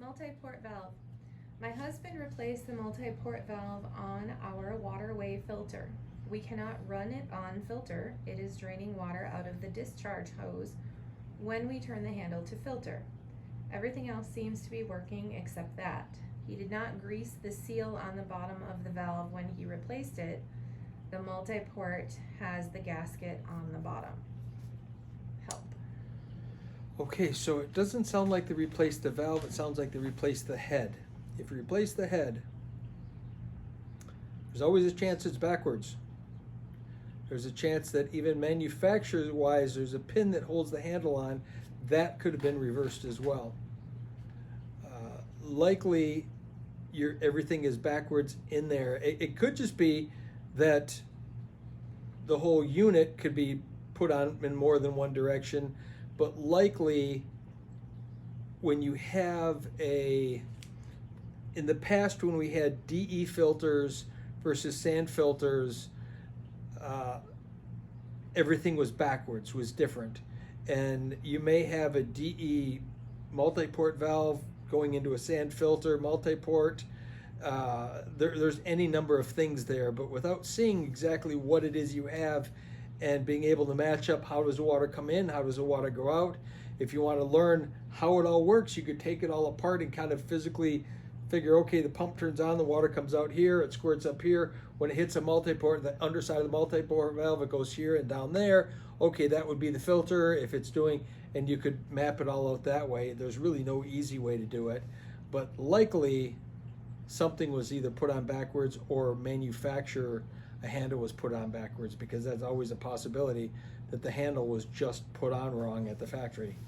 Multi-port valve. My husband replaced the multi-port valve on our waterway filter. We cannot run it on filter. It is draining water out of the discharge hose when we turn the handle to filter. Everything else seems to be working except that. He did not grease the seal on the bottom of the valve when he replaced it. The multi-port has the gasket on the bottom. Help. Okay, so it doesn't sound like they replaced the valve, it sounds like they replaced the head. If you replace the head, there's always a chance it's backwards. There's a chance that even manufacturer-wise, there's a pin that holds the handle on. That could have been reversed as well. Likely, everything is backwards in there. It could just be that the whole unit could be put on in more than one direction, but likely when you have in the past when we had DE filters versus sand filters, everything was backwards, was different. And you may have a DE multi-port valve going into a sand filter multi-port. There's any number of things there, but without seeing exactly what it is you have and being able to match up how does the water come in, how does the water go out. If you want to learn how it all works, you could take it all apart and kind of physically figure, okay, the pump turns on, the water comes out here, it squirts up here. When it hits a multi-port, the underside of the multi-port valve, it goes here and down there. Okay, that would be the filter if it's doing, and you could map it all out that way. There's really no easy way to do it, but likely something was either put on backwards or manufacturer, a handle was put on backwards, because that's always a possibility that the handle was just put on wrong at the factory.